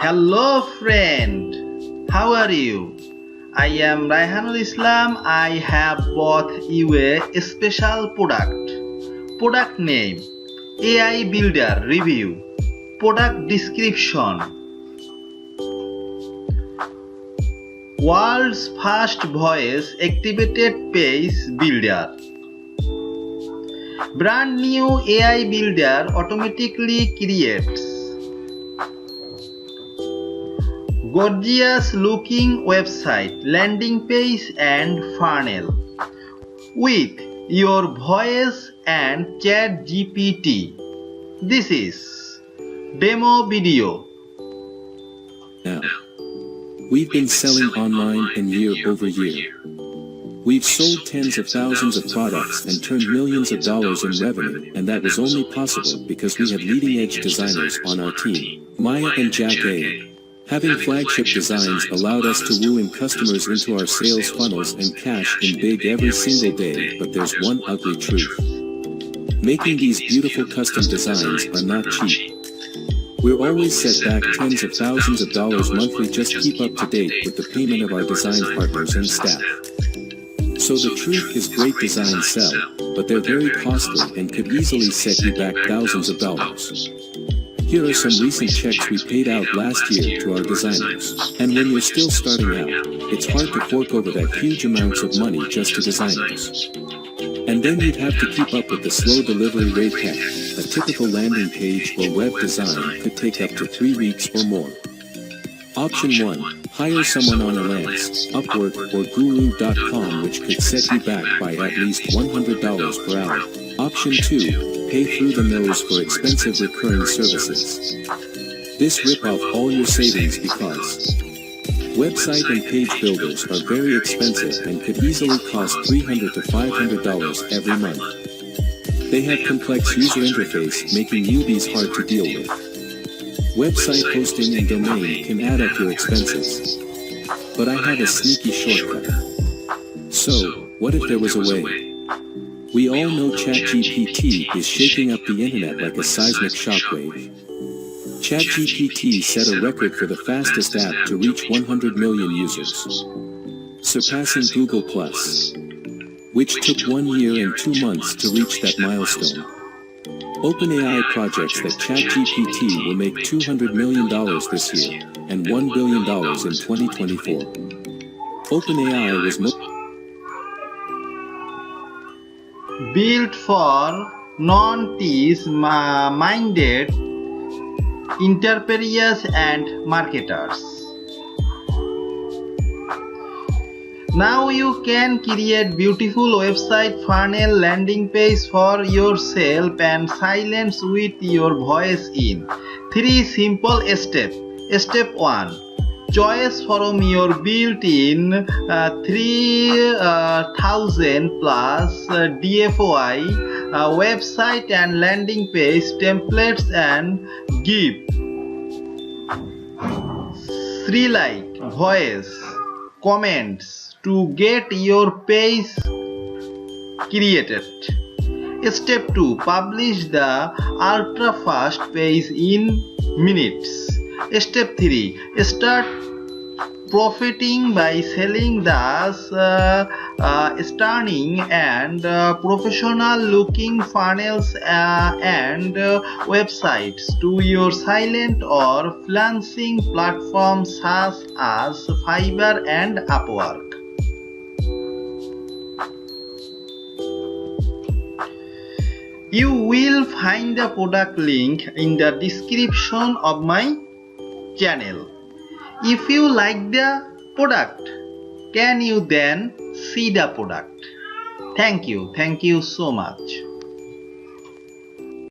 Hello friend, how are you? I am Raihan Islam. I have bought you a special product. Product name AIBuilder review. Product description: world's first voice activated page builder. Brand new AIBuilder automatically creates gorgeous looking website, landing page and funnel with your voice and chat GPT. This is demo video. Now, we've been selling online and year over year. We've sold tens of thousands of products and turned millions of dollars in revenue, and that was only possible because we have leading-edge designers on our team, Maya and Jack A. Having flagship designs allowed us to woo in customers into our sales funnels and cash in big every single day, but there's one ugly truth. Making these beautiful custom designs are not cheap. We're always set back tens of thousands of dollars monthly just to keep up to date with the payment of our design partners and staff. So the truth is, great designs sell, but they're very costly and could easily set you back thousands of dollars. Here are some recent checks we paid out last year to our designers. And when you're still starting out, it's hard to fork over that huge amounts of money just to designers. And then you'd have to keep up with the slow delivery rate heck. A typical landing page or web design could take up to 3 weeks or more. Option 1. Hire someone on Elance, Upwork, or Guru.com, which could set you back by at least $100 per hour. Option 2. Pay through the nose for expensive recurring services. This rip off all your savings because website and page builders are very expensive and could easily cost $300 to $500 every month. They have complex user interface, making newbies hard to deal with. Website hosting and domain can add up your expenses. But I have a sneaky shortcut. So, what if there was a way? We all know ChatGPT is shaking up the internet like a seismic shockwave. ChatGPT set a record for the fastest app to reach 100 million users, surpassing Google+, which took 1 year and 2 months to reach that milestone. OpenAI projects that ChatGPT will make $200 million this year and $1 billion in 2024. OpenAI was built for non-tech minded entrepreneurs and marketers. Now you can create beautiful website, funnel, landing page for yourself and silence with your voice in 3 simple steps. Step 1. Choice from your built-in 3000 plus DFOI website and landing page templates and give 3 like voice comments to get your page created. Step 2. Publish the ultra fast page in minutes. Step 3. Start profiting by selling the stunning and professional looking funnels and websites to your silent or freelancing platforms such as Fiverr and Upwork. You will find the product link in the description of my channel. If you like the product, can you then see the product? Thank you so much.